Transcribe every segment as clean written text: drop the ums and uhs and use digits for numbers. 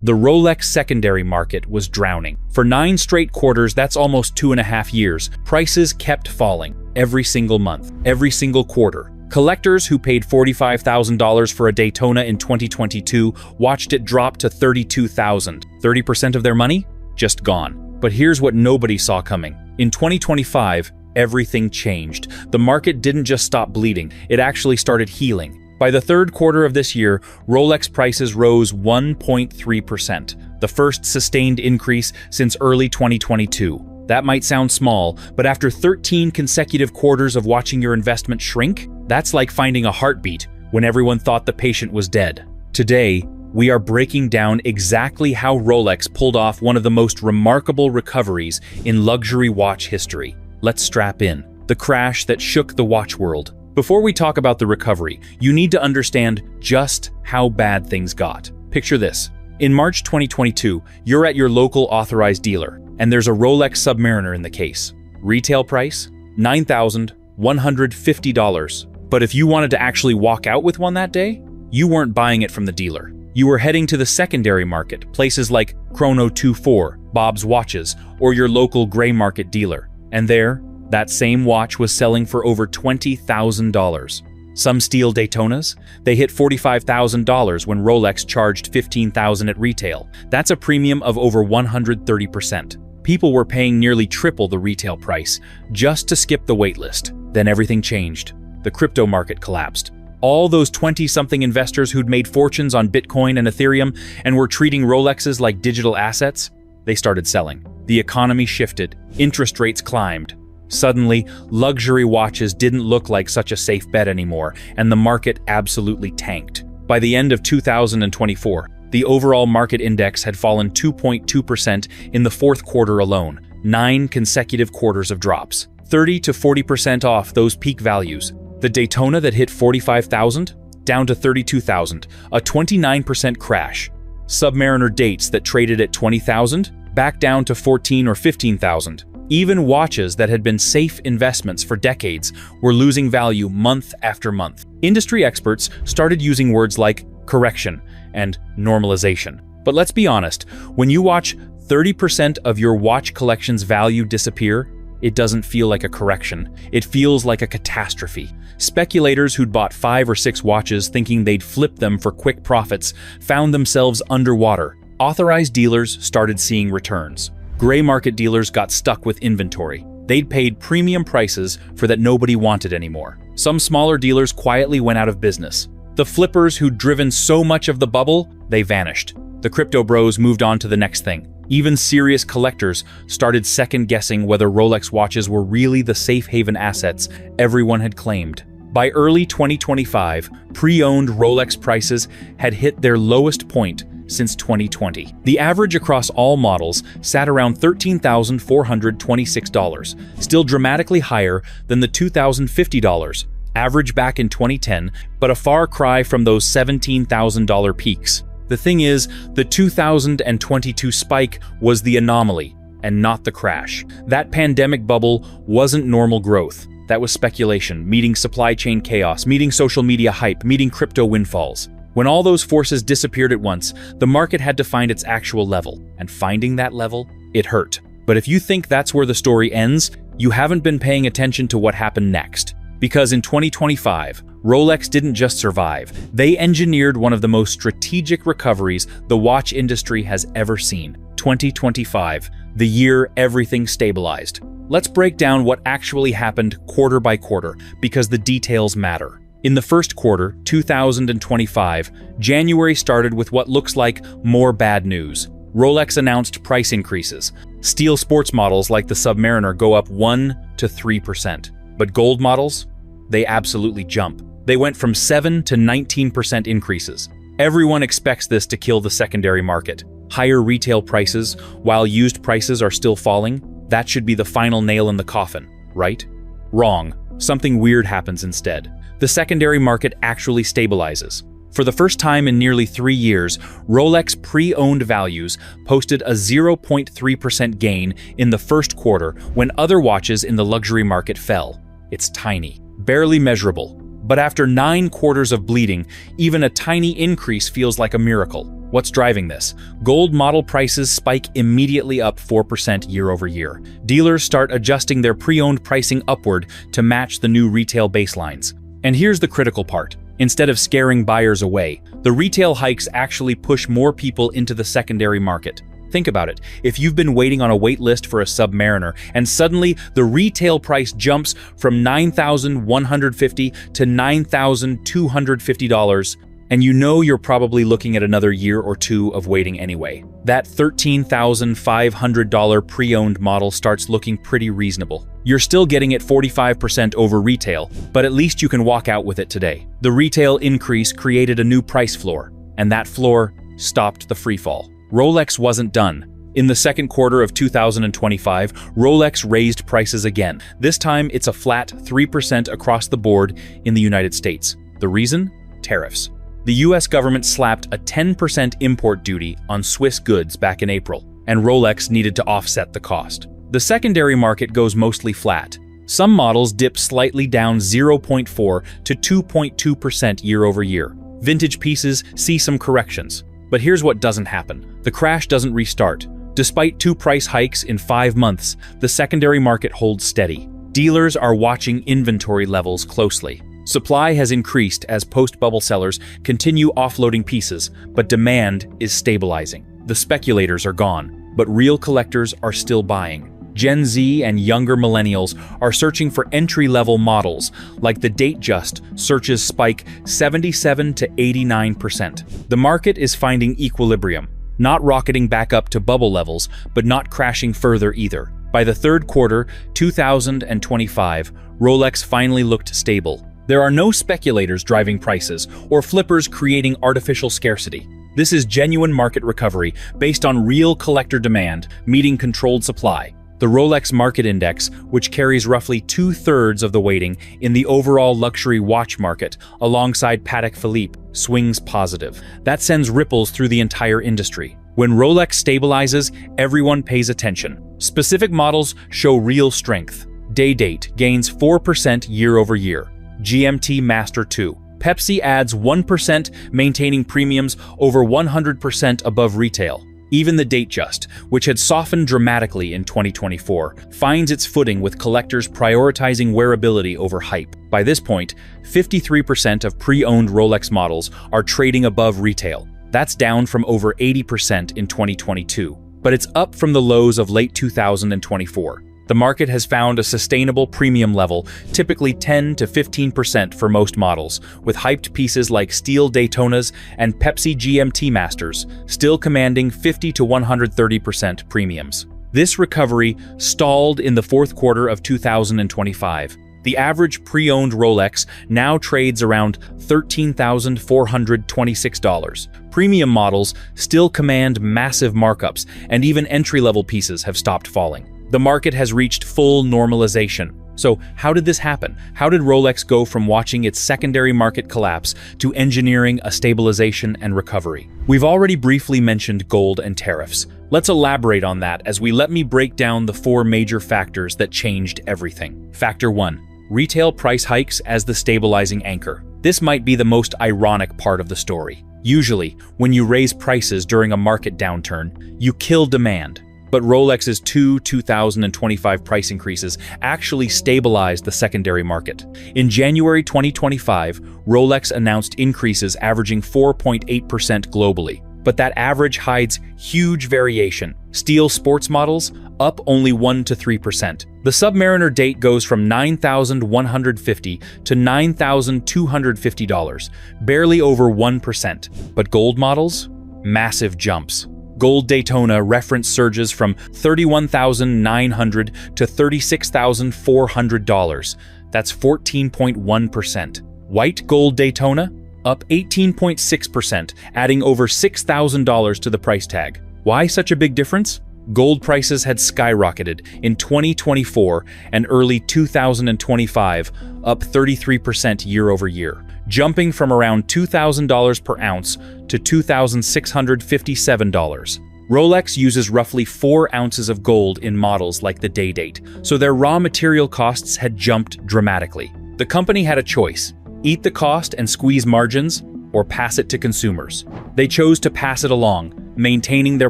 The Rolex secondary market was drowning. For 9 straight quarters, that's almost 2.5 years, prices kept falling every single month, every single quarter. Collectors who paid $45,000 for a Daytona in 2022 watched it drop to $32,000. 30% of their money? Just gone. But here's what nobody saw coming. In 2025, everything changed. The market didn't just stop bleeding, it actually started healing. By the third quarter of this year, Rolex prices rose 1.3%, the first sustained increase since early 2022. That might sound small, but after 13 consecutive quarters of watching your investment shrink, that's like finding a heartbeat when everyone thought the patient was dead. Today, we are breaking down exactly how Rolex pulled off one of the most remarkable recoveries in luxury watch history. Let's strap in. The crash that shook the watch world. Before we talk about the recovery, you need to understand just how bad things got. Picture this. In March 2022, you're at your local authorized dealer, and there's a Rolex Submariner in the case. Retail price? $9,150. But if you wanted to actually walk out with one that day, you weren't buying it from the dealer. You were heading to the secondary market, places like Chrono 24, Bob's Watches, or your local gray market dealer. And there, that same watch was selling for over $20,000. Some steel Daytonas, they hit $45,000 when Rolex charged $15,000 at retail. That's a premium of over 130%. People were paying nearly triple the retail price just to skip the waitlist. Then everything changed. The crypto market collapsed. All those 20-something investors who'd made fortunes on Bitcoin and Ethereum and were treating Rolexes like digital assets, they started selling. The economy shifted. Interest rates climbed. Suddenly, luxury watches didn't look like such a safe bet anymore, and the market absolutely tanked. By the end of 2024, the overall market index had fallen 2.2% in the fourth quarter alone, 9 consecutive quarters of drops. 30 to 40% off those peak values. The Daytona that hit $45,000, down to $32,000, a 29% crash. Submariner dates that traded at $20,000, back down to $14,000 or $15,000. Even watches that had been safe investments for decades were losing value month after month. Industry experts started using words like correction and normalization. But let's be honest, when you watch 30% of your watch collection's value disappear, it doesn't feel like a correction. It feels like a catastrophe. Speculators who'd bought 5 or 6 watches thinking they'd flip them for quick profits found themselves underwater. Authorized dealers started seeing returns. Gray market dealers got stuck with inventory. They'd paid premium prices for that nobody wanted anymore. Some smaller dealers quietly went out of business. The flippers who'd driven so much of the bubble, they vanished. The crypto bros moved on to the next thing. Even serious collectors started second-guessing whether Rolex watches were really the safe haven assets everyone had claimed. By early 2025, pre-owned Rolex prices had hit their lowest point since 2020. The average across all models sat around $13,426, still dramatically higher than the $2,050 average back in 2010, but a far cry from those $17,000 peaks. The thing is, the 2022 spike was the anomaly and not the crash. That pandemic bubble wasn't normal growth. That was speculation, meeting supply chain chaos, meeting social media hype, meeting crypto windfalls. When all those forces disappeared at once, the market had to find its actual level, and finding that level, it hurt. But if you think that's where the story ends, you haven't been paying attention to what happened next. Because in 2025, Rolex didn't just survive, they engineered one of the most strategic recoveries the watch industry has ever seen. 2025, the year everything stabilized. Let's break down what actually happened quarter by quarter, because the details matter. In the first quarter, 2025, January started with what looks like more bad news. Rolex announced price increases. Steel sports models like the Submariner go up 1 to 3%. But gold models? They absolutely jump. They went from 7 to 19% increases. Everyone expects this to kill the secondary market. Higher retail prices, while used prices are still falling, that should be the final nail in the coffin, right? Wrong. Something weird happens instead. The secondary market actually stabilizes. For the first time in nearly 3 years, Rolex pre-owned values posted a 0.3% gain in the first quarter when other watches in the luxury market fell. It's tiny, barely measurable, But after 9 quarters of bleeding, even a tiny increase feels like a miracle. What's driving this? Gold model prices spike immediately up 4% year over year. Dealers start adjusting their pre-owned pricing upward to match the new retail baselines. And here's the critical part. Instead of scaring buyers away, the retail hikes actually push more people into the secondary market. Think about it. If you've been waiting on a wait list for a Submariner and suddenly the retail price jumps from $9,150 to $9,250, and you know you're probably looking at another year or two of waiting anyway, that $13,500 pre-owned model starts looking pretty reasonable. You're still getting it 45% over retail, but at least you can walk out with it today. The retail increase created a new price floor, and that floor stopped the freefall. Rolex wasn't done. In the second quarter of 2025, Rolex raised prices again. This time, it's a flat 3% across the board in the United States. The reason? Tariffs. The US government slapped a 10% import duty on Swiss goods back in April, and Rolex needed to offset the cost. The secondary market goes mostly flat. Some models dip slightly down 0.4 to 2.2% year over year. Vintage pieces see some corrections. But here's what doesn't happen. The crash doesn't restart. Despite 2 price hikes in 5 months, the secondary market holds steady. Dealers are watching inventory levels closely. Supply has increased as post-bubble sellers continue offloading pieces, but demand is stabilizing. The speculators are gone, but real collectors are still buying. Gen Z and younger millennials are searching for entry-level models, like the Datejust searches spike 77 to 89%. The market is finding equilibrium, not rocketing back up to bubble levels, but not crashing further either. By the third quarter, 2025, Rolex finally looked stable. There are no speculators driving prices or flippers creating artificial scarcity. This is genuine market recovery based on real collector demand meeting controlled supply. The Rolex Market Index, which carries roughly 2/3 of the weighting in the overall luxury watch market, alongside Patek Philippe, swings positive. That sends ripples through the entire industry. When Rolex stabilizes, everyone pays attention. Specific models show real strength. Day-Date gains 4% year over year. GMT Master 2. Pepsi adds 1%, maintaining premiums over 100% above retail. Even the Datejust, which had softened dramatically in 2024, finds its footing with collectors prioritizing wearability over hype. By this point, 53% of pre-owned Rolex models are trading above retail. That's down from over 80% in 2022, but it's up from the lows of late 2024. The market has found a sustainable premium level, typically 10 to 15% for most models, with hyped pieces like steel Daytonas and Pepsi GMT Masters still commanding 50 to 130% premiums. This recovery stalled in the fourth quarter of 2025. The average pre-owned Rolex now trades around $13,426. Premium models still command massive markups, and even entry-level pieces have stopped falling. The market has reached full normalization. So how did this happen? How did Rolex go from watching its secondary market collapse to engineering a stabilization and recovery? We've already briefly mentioned gold and tariffs. Let's elaborate on that as let me break down the 4 major factors that changed everything. Factor 1. Retail price hikes as the stabilizing anchor. This might be the most ironic part of the story. Usually, when you raise prices during a market downturn, you kill demand. But Rolex's 2025 price increases actually stabilized the secondary market. In January 2025, Rolex announced increases averaging 4.8% globally. But that average hides huge variation. Steel sports models up only 1 to 3%. The Submariner date goes from $9,150 to $9,250, barely over 1%. But gold models? Massive jumps. Gold Daytona reference surges from $31,900 to $36,400. That's 14.1%. White gold Daytona? Up 18.6%, adding over $6,000 to the price tag. Why such a big difference? Gold prices had skyrocketed in 2024 and early 2025, up 33% year over year, jumping from around $2,000 per ounce to $2,657. Rolex uses roughly 4 ounces of gold in models like the Day-Date, so their raw material costs had jumped dramatically. The company had a choice: eat the cost and squeeze margins, or pass it to consumers. They chose to pass it along, maintaining their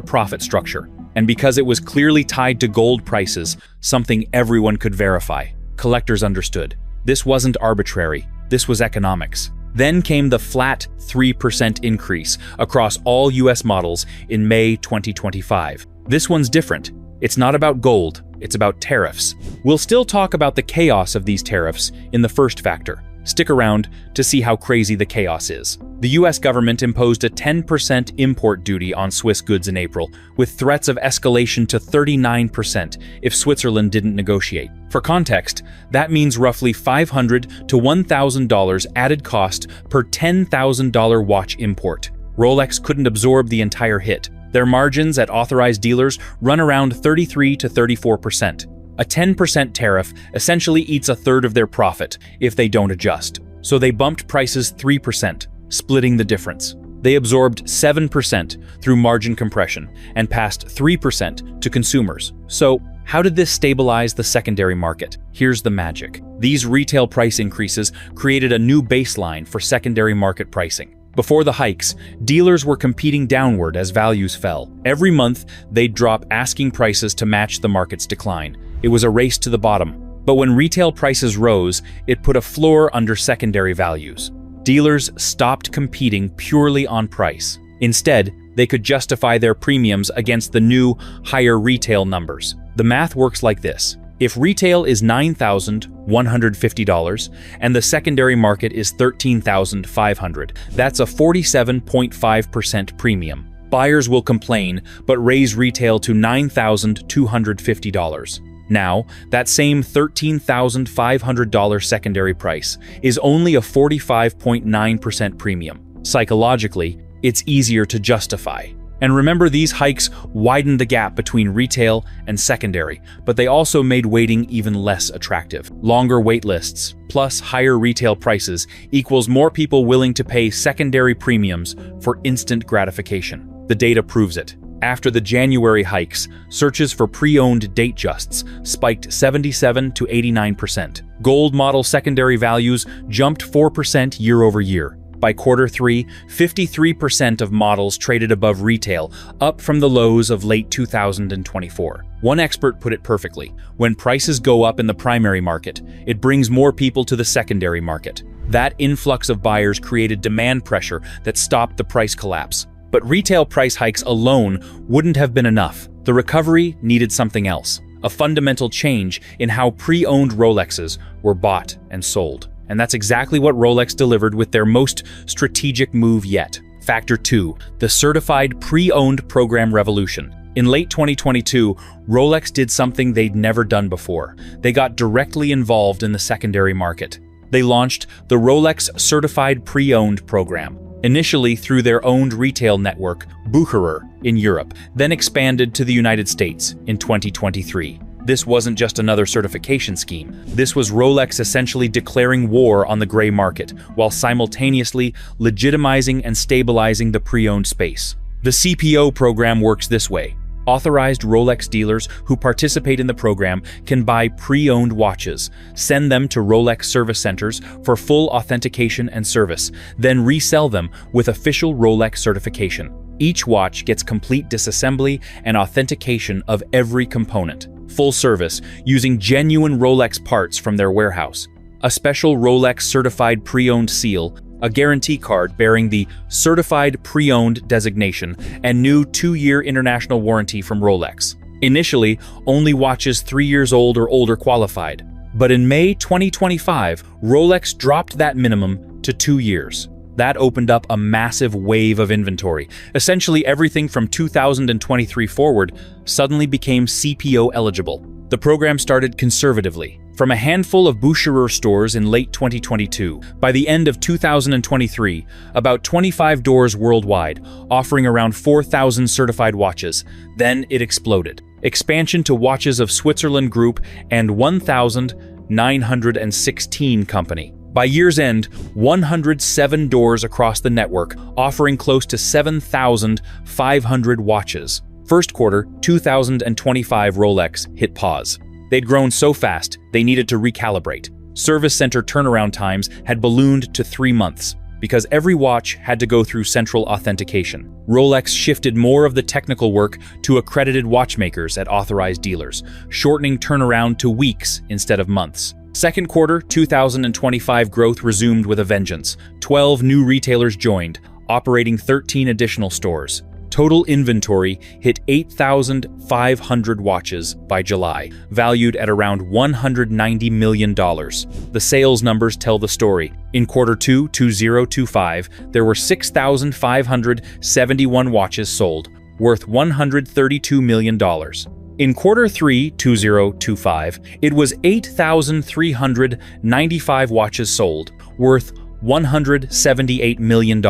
profit structure. And because it was clearly tied to gold prices, something everyone could verify, collectors understood. This wasn't arbitrary, this was economics. Then came the flat 3% increase across all US models in May 2025. This one's different. It's not about gold, it's about tariffs. We'll still talk about the chaos of these tariffs in the first factor. Stick around to see how crazy the chaos is. The US government imposed a 10% import duty on Swiss goods in April, with threats of escalation to 39% if Switzerland didn't negotiate. For context, that means roughly $500 to $1,000 added cost per $10,000 watch import. Rolex couldn't absorb the entire hit. Their margins at authorized dealers run around 33 to 34%. A 10% tariff essentially eats a third of their profit if they don't adjust. So they bumped prices 3%, splitting the difference. They absorbed 7% through margin compression and passed 3% to consumers. So how did this stabilize the secondary market? Here's the magic. These retail price increases created a new baseline for secondary market pricing. Before the hikes, dealers were competing downward as values fell. Every month, they'd drop asking prices to match the market's decline. It was a race to the bottom. But when retail prices rose, it put a floor under secondary values. Dealers stopped competing purely on price. Instead, they could justify their premiums against the new, higher retail numbers. The math works like this. If retail is $9,150 and the secondary market is $13,500, that's a 47.5% premium. Buyers will complain, but raise retail to $9,250. Now, that same $13,500 secondary price is only a 45.9% premium. Psychologically, it's easier to justify. And remember, these hikes widened the gap between retail and secondary, but they also made waiting even less attractive. Longer wait lists, plus higher retail prices, equals more people willing to pay secondary premiums for instant gratification. The data proves it. After the January hikes, searches for pre-owned Datejusts spiked 77 to 89%. Gold model secondary values jumped 4% year over year. By quarter 3, 53% of models traded above retail, up from the lows of late 2024. One expert put it perfectly: when prices go up in the primary market, it brings more people to the secondary market. That influx of buyers created demand pressure that stopped the price collapse. But retail price hikes alone wouldn't have been enough. The recovery needed something else, a fundamental change in how pre-owned Rolexes were bought and sold. And that's exactly what Rolex delivered with their most strategic move yet. Factor 2, the certified pre-owned program revolution. In late 2022, Rolex did something they'd never done before. They got directly involved in the secondary market. They launched the Rolex Certified Pre-Owned program, initially through their owned retail network, Bucherer, in Europe, then expanded to the United States in 2023. This wasn't just another certification scheme. This was Rolex essentially declaring war on the gray market, while simultaneously legitimizing and stabilizing the pre-owned space. The CPO program works this way. Authorized Rolex dealers who participate in the program can buy pre-owned watches, send them to Rolex service centers for full authentication and service, then resell them with official Rolex certification. Each watch gets complete disassembly and authentication of every component. Full service, using genuine Rolex parts from their warehouse. A special Rolex Certified Pre-Owned seal, a guarantee card bearing the Certified Pre-Owned designation, and new 2-year international warranty from Rolex. Initially, only watches 3 years old or older qualified. But in May 2025, Rolex dropped that minimum to 2 years. That opened up a massive wave of inventory. Essentially everything from 2023 forward suddenly became CPO eligible. The program started conservatively, from a handful of Bucherer stores in late 2022. By the end of 2023, about 25 doors worldwide, offering around 4,000 certified watches. Then it exploded. Expansion to Watches of Switzerland Group and 1,916 company. By year's end, 107 doors across the network, offering close to 7,500 watches. First quarter 2025 Rolex hit pause. They'd grown so fast, they needed to recalibrate. Service center turnaround times had ballooned to 3 months because every watch had to go through central authentication. Rolex shifted more of the technical work to accredited watchmakers at authorized dealers, shortening turnaround to weeks instead of months. Second quarter 2025 growth resumed with a vengeance. 12 new retailers joined, operating 13 additional stores. Total inventory hit 8,500 watches by July, valued at around $190 million. The sales numbers tell the story. In quarter 2, 2025, there were 6,571 watches sold, worth $132 million. In quarter 3, 2025, it was 8,395 watches sold, worth $178 million.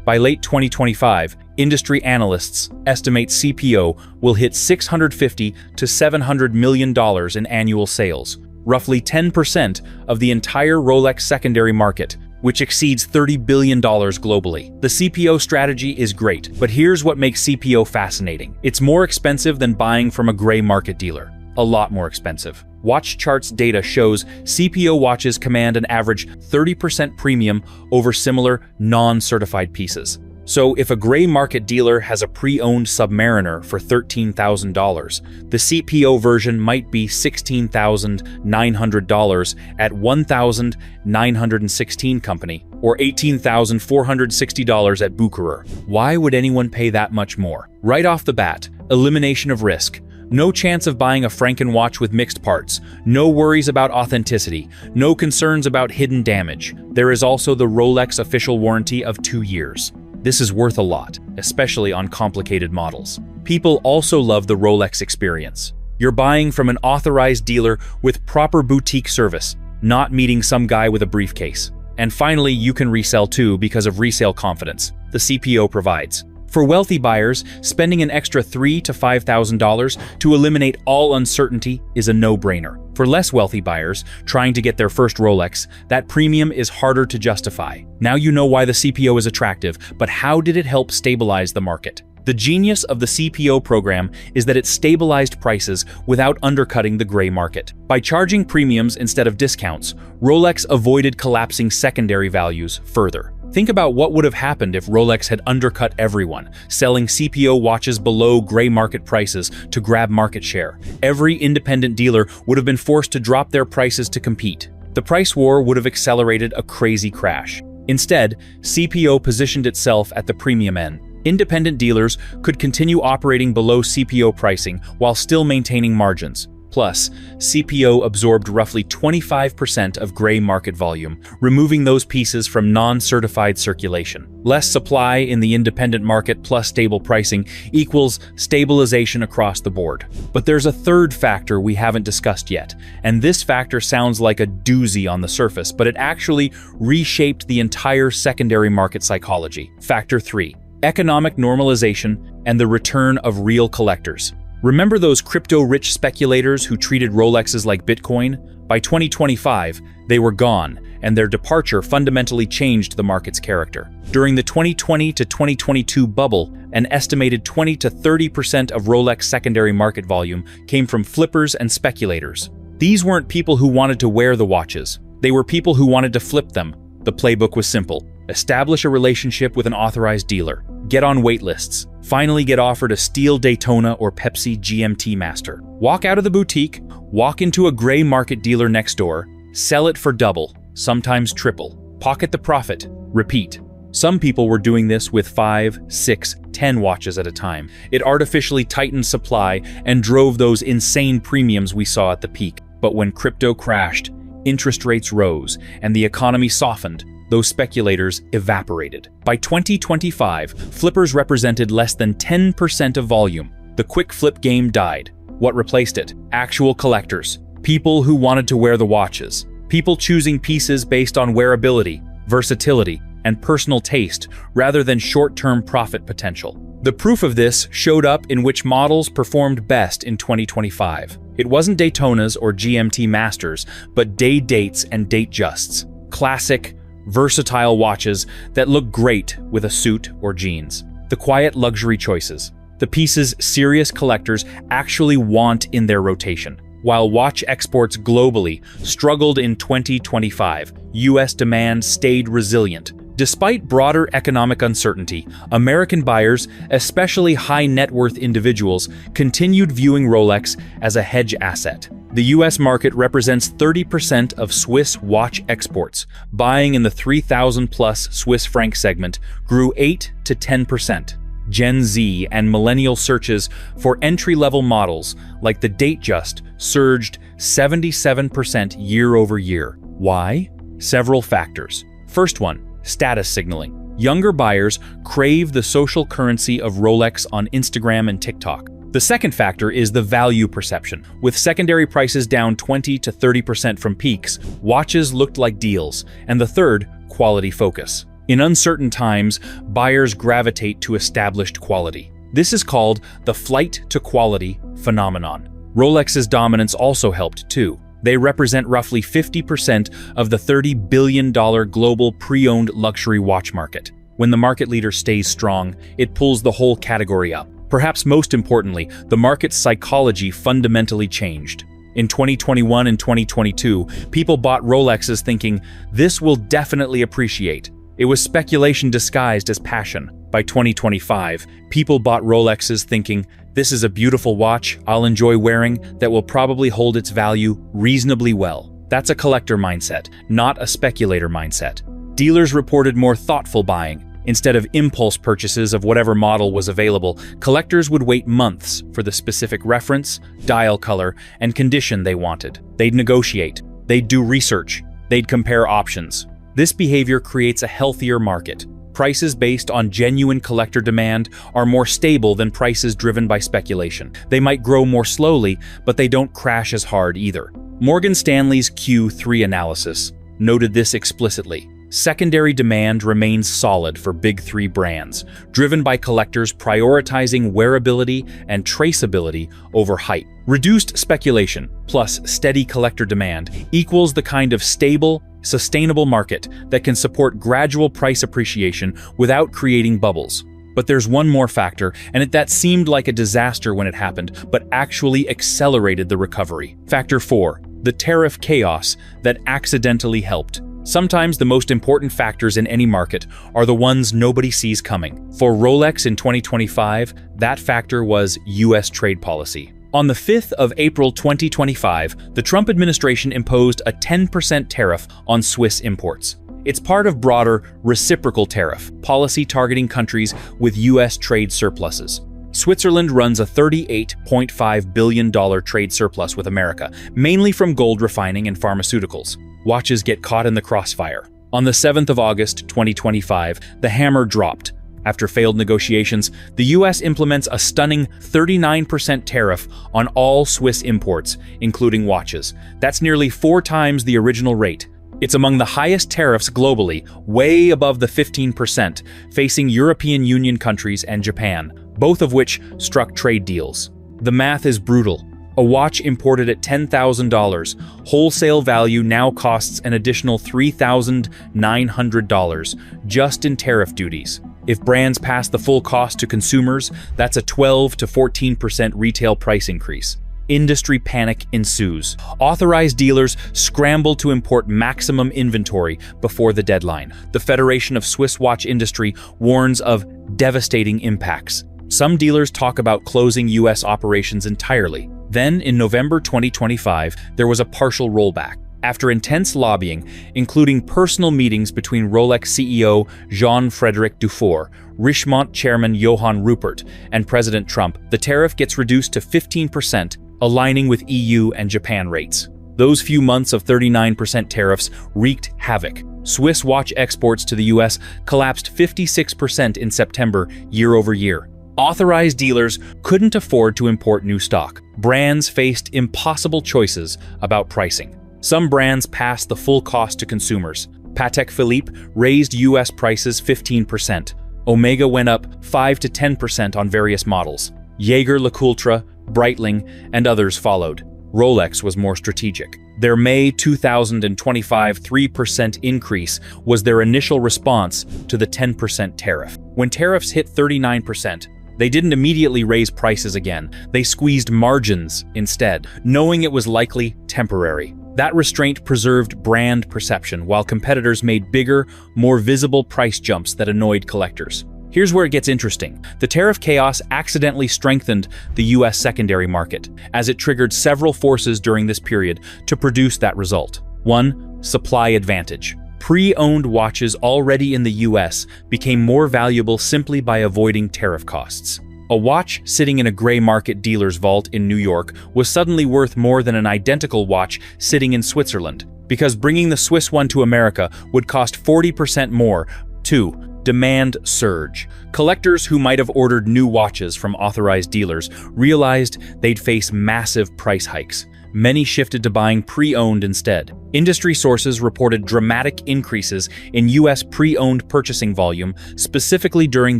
By late 2025, industry analysts estimate CPO will hit $650 to $700 million in annual sales, roughly 10% of the entire Rolex secondary market, which exceeds $30 billion globally. The CPO strategy is great, but here's what makes CPO fascinating. It's more expensive than buying from a gray market dealer. A lot more expensive. Watch Charts data shows CPO watches command an average 30% premium over similar non-certified pieces. So if a gray market dealer has a pre-owned Submariner for $13,000, the CPO version might be $16,900 at $1,916 company, or $18,460 at Bucherer. Why would anyone pay that much more? Right off the bat, elimination of risk. No chance of buying a Franken watch with mixed parts, no worries about authenticity, no concerns about hidden damage. There is also the Rolex official warranty of 2 years. This is worth a lot, especially on complicated models. People also love the Rolex experience. You're buying from an authorized dealer with proper boutique service, not meeting some guy with a briefcase. And finally, you can resell too because of resale confidence the CPO provides. For wealthy buyers, spending an extra $3,000 to $5,000 to eliminate all uncertainty is a no-brainer. For less wealthy buyers trying to get their first Rolex, that premium is harder to justify. Now you know why the CPO is attractive, but how did it help stabilize the market? The genius of the CPO program is that it stabilized prices without undercutting the gray market. By charging premiums instead of discounts, Rolex avoided collapsing secondary values further. Think about what would have happened if Rolex had undercut everyone, selling CPO watches below gray market prices to grab market share. Every independent dealer would have been forced to drop their prices to compete. The price war would have accelerated a crazy crash. Instead, CPO positioned itself at the premium end. Independent dealers could continue operating below CPO pricing while still maintaining margins. Plus, CPO absorbed roughly 25% of gray market volume, removing those pieces from non-certified circulation. Less supply in the independent market plus stable pricing equals stabilization across the board. But there's a third factor we haven't discussed yet, and this factor sounds like a doozy on the surface, but it actually reshaped the entire secondary market psychology. Factor 3. Economic normalization and the return of real collectors. Remember those crypto-rich speculators who treated Rolexes like Bitcoin? By 2025, they were gone, and their departure fundamentally changed the market's character. During the 2020 to 2022 bubble, an estimated 20 to 30% of Rolex secondary market volume came from flippers and speculators. These weren't people who wanted to wear the watches. They were people who wanted to flip them. The playbook was simple. Establish a relationship with an authorized dealer. Get on wait lists. Finally get offered a steel Daytona or Pepsi GMT Master. Walk out of the boutique, walk into a gray market dealer next door, sell it for double, sometimes triple. Pocket the profit. Repeat. Some people were doing this with 5, 6, 10 watches at a time. It artificially tightened supply and drove those insane premiums we saw at the peak. But when crypto crashed, interest rates rose, and the economy softened, those speculators evaporated. By 2025, flippers represented less than 10% of volume. The quick flip game died. What replaced it? Actual collectors. People who wanted to wear the watches. People choosing pieces based on wearability, versatility, and personal taste, rather than short-term profit potential. The proof of this showed up in which models performed best in 2025. It wasn't Daytonas or GMT Masters, but day dates and date justs. Classic, versatile watches that look great with a suit or jeans. The quiet luxury choices. The pieces serious collectors actually want in their rotation. While watch exports globally struggled in 2025, US demand stayed resilient. Despite broader economic uncertainty, American buyers, especially high-net-worth individuals, continued viewing Rolex as a hedge asset. The US market represents 30% of Swiss watch exports. Buying in the 3,000-plus Swiss franc segment grew 8 to 10%. Gen Z and millennial searches for entry-level models like the Datejust surged 77% year over year. Why? Several factors. First one, status signaling. Younger buyers crave the social currency of Rolex on Instagram and TikTok. The second factor is the value perception. With secondary prices down 20 to 30% from peaks, watches looked like deals. And the third, quality focus. In uncertain times, buyers gravitate to established quality. This is called the flight to quality phenomenon. Rolex's dominance also helped too. They represent roughly 50% of the $30 billion global pre-owned luxury watch market. When the market leader stays strong, it pulls the whole category up. Perhaps most importantly, the market's psychology fundamentally changed. In 2021 and 2022, people bought Rolexes thinking, "This will definitely appreciate." It was speculation disguised as passion. By 2025, people bought Rolexes thinking, "This is a beautiful watch I'll enjoy wearing that will probably hold its value reasonably well." That's a collector mindset, not a speculator mindset. Dealers reported more thoughtful buying. Instead of impulse purchases of whatever model was available, collectors would wait months for the specific reference, dial color, and condition they wanted. They'd negotiate. They'd do research. They'd compare options. This behavior creates a healthier market. Prices based on genuine collector demand are more stable than prices driven by speculation. They might grow more slowly, but they don't crash as hard either. Morgan Stanley's Q3 analysis noted this explicitly. Secondary demand remains solid for big three brands, driven by collectors prioritizing wearability and traceability over hype. Reduced speculation plus steady collector demand equals the kind of stable, sustainable market that can support gradual price appreciation without creating bubbles. But there's one more factor, and that seemed like a disaster when it happened, but actually accelerated the recovery. Factor 4, the tariff chaos that accidentally helped. Sometimes the most important factors in any market are the ones nobody sees coming. For Rolex in 2025, that factor was US trade policy. On the 5th of April 2025, the Trump administration imposed a 10% tariff on Swiss imports. It's part of broader reciprocal tariff policy targeting countries with US trade surpluses. Switzerland runs a $38.5 billion trade surplus with America, mainly from gold refining and pharmaceuticals. Watches get caught in the crossfire. On the 7th of August 2025, the hammer dropped. After failed negotiations, the US implements a stunning 39% tariff on all Swiss imports, including watches. That's nearly 4 times the original rate. It's among the highest tariffs globally, way above the 15%, facing European Union countries and Japan, both of which struck trade deals. The math is brutal. A watch imported at $10,000, wholesale value now costs an additional $3,900 just in tariff duties. If brands pass the full cost to consumers, that's a 12 to 14% retail price increase. Industry panic ensues. Authorized dealers scramble to import maximum inventory before the deadline. The Federation of Swiss Watch Industry warns of devastating impacts. Some dealers talk about closing US operations entirely. Then, in November 2025, there was a partial rollback. After intense lobbying, including personal meetings between Rolex CEO Jean-Frédéric Dufour, Richemont chairman Johann Rupert, and President Trump, the tariff gets reduced to 15%, aligning with EU and Japan rates. Those few months of 39% tariffs wreaked havoc. Swiss watch exports to the US collapsed 56% in September year over year. Authorized dealers couldn't afford to import new stock. Brands faced impossible choices about pricing. Some brands passed the full cost to consumers. Patek Philippe raised US prices 15%. Omega went up 5 to 10% on various models. Jaeger-LeCoultre, Breitling, and others followed. Rolex was more strategic. Their May 2025 3% increase was their initial response to the 10% tariff. When tariffs hit 39%, They didn't immediately raise prices again. They squeezed margins instead, knowing it was likely temporary. That restraint preserved brand perception, while competitors made bigger, more visible price jumps that annoyed collectors. Here's where it gets interesting. The tariff chaos accidentally strengthened the US secondary market, as it triggered several forces during this period to produce that result. 1. Supply advantage. Pre-owned watches already in the US became more valuable simply by avoiding tariff costs. A watch sitting in a gray market dealer's vault in New York was suddenly worth more than an identical watch sitting in Switzerland, because bringing the Swiss one to America would cost 40% more. 2. Demand surge. Collectors who might have ordered new watches from authorized dealers realized they'd face massive price hikes. Many shifted to buying pre-owned instead. Industry sources reported dramatic increases in US pre-owned purchasing volume, specifically during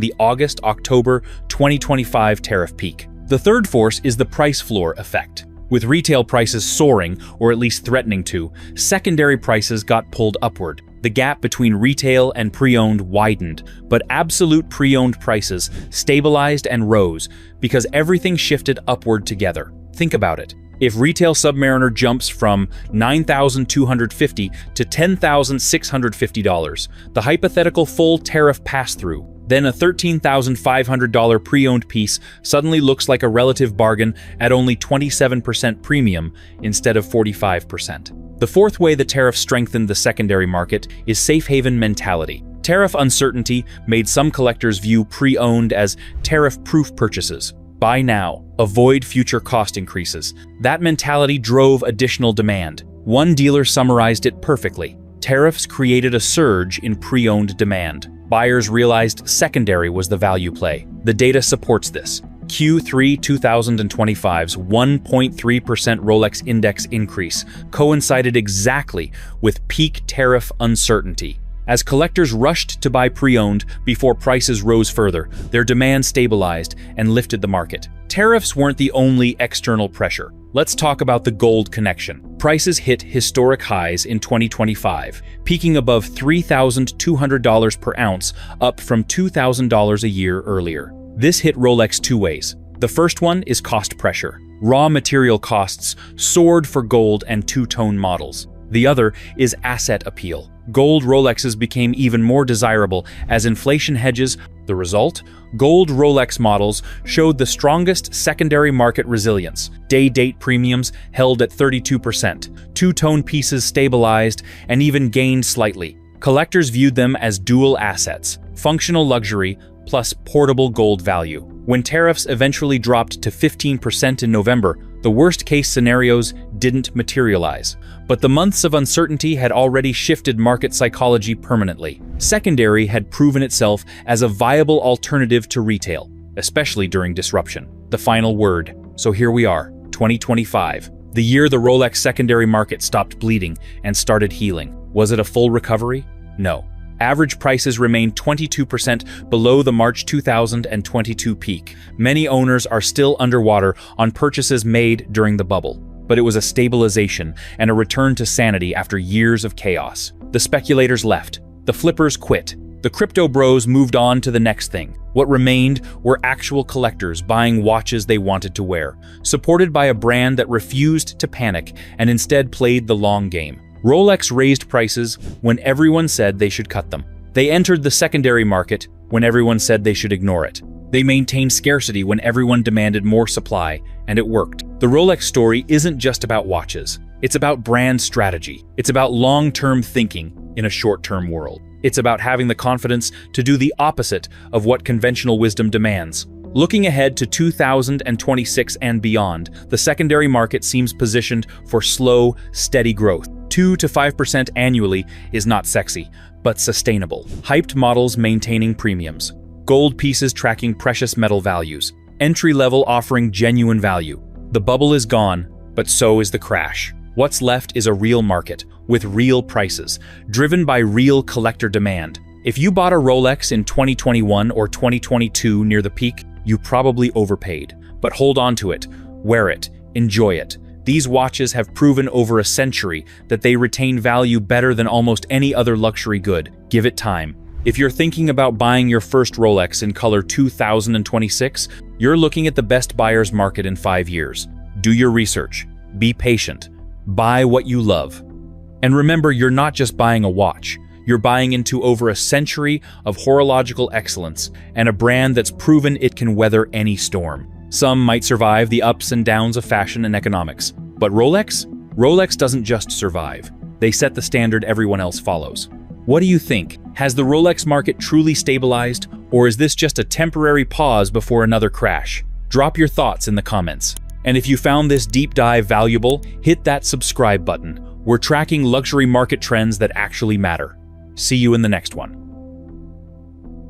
the August-October 2025 tariff peak. The third force is the price floor effect. With retail prices soaring, or at least threatening to, secondary prices got pulled upward. The gap between retail and pre-owned widened, but absolute pre-owned prices stabilized and rose because everything shifted upward together. Think about it. If retail Submariner jumps from $9,250 to $10,650, the hypothetical full tariff pass-through, then a $13,500 pre-owned piece suddenly looks like a relative bargain at only 27% premium instead of 45%. The fourth way the tariff strengthened the secondary market is safe haven mentality. Tariff uncertainty made some collectors view pre-owned as tariff-proof purchases. Buy now, avoid future cost increases. That mentality drove additional demand. One dealer summarized it perfectly. Tariffs created a surge in pre-owned demand. Buyers realized secondary was the value play. The data supports this. Q3 2025's 1.3% Rolex index increase coincided exactly with peak tariff uncertainty. As collectors rushed to buy pre-owned before prices rose further, their demand stabilized and lifted the market. Tariffs weren't the only external pressure. Let's talk about the gold connection. Prices hit historic highs in 2025, peaking above $3,200 per ounce, up from $2,000 a year earlier. This hit Rolex two ways. The first one is cost pressure. Raw material costs soared for gold and two-tone models. The other is asset appeal. Gold Rolexes became even more desirable as inflation hedges. The result? Gold Rolex models showed the strongest secondary market resilience. Day-date premiums held at 32%. Two-tone pieces stabilized and even gained slightly. Collectors viewed them as dual assets, functional luxury plus portable gold value. When tariffs eventually dropped to 15% in November, the worst-case scenarios didn't materialize. But the months of uncertainty had already shifted market psychology permanently. Secondary had proven itself as a viable alternative to retail, especially during disruption. The final word. So here we are, 2025. The year the Rolex secondary market stopped bleeding and started healing. Was it a full recovery? No. Average prices remained 22% below the March 2022 peak. Many owners are still underwater on purchases made during the bubble. But it was a stabilization and a return to sanity after years of chaos. The speculators left. The flippers quit. The crypto bros moved on to the next thing. What remained were actual collectors buying watches they wanted to wear, supported by a brand that refused to panic and instead played the long game. Rolex raised prices when everyone said they should cut them. They entered the secondary market when everyone said they should ignore it. They maintained scarcity when everyone demanded more supply, and it worked. The Rolex story isn't just about watches. It's about brand strategy. It's about long-term thinking in a short-term world. It's about having the confidence to do the opposite of what conventional wisdom demands. Looking ahead to 2026 and beyond, the secondary market seems positioned for slow, steady growth. 2 to 5% annually is not sexy, but sustainable. Hyped models maintaining premiums. Gold pieces tracking precious metal values. Entry-level offering genuine value. The bubble is gone, but so is the crash. What's left is a real market, with real prices, driven by real collector demand. If you bought a Rolex in 2021 or 2022 near the peak, you probably overpaid. But hold on to it, wear it, enjoy it. These watches have proven over a century that they retain value better than almost any other luxury good. Give it time. If you're thinking about buying your first Rolex in color 2026, you're looking at the best buyer's market in 5 years. Do your research. Be patient. Buy what you love. And remember, you're not just buying a watch. You're buying into over a century of horological excellence and a brand that's proven it can weather any storm. Some might survive the ups and downs of fashion and economics. But Rolex? Rolex doesn't just survive. They set the standard everyone else follows. What do you think? Has the Rolex market truly stabilized, or is this just a temporary pause before another crash? Drop your thoughts in the comments. And if you found this deep dive valuable, hit that subscribe button. We're tracking luxury market trends that actually matter. See you in the next one.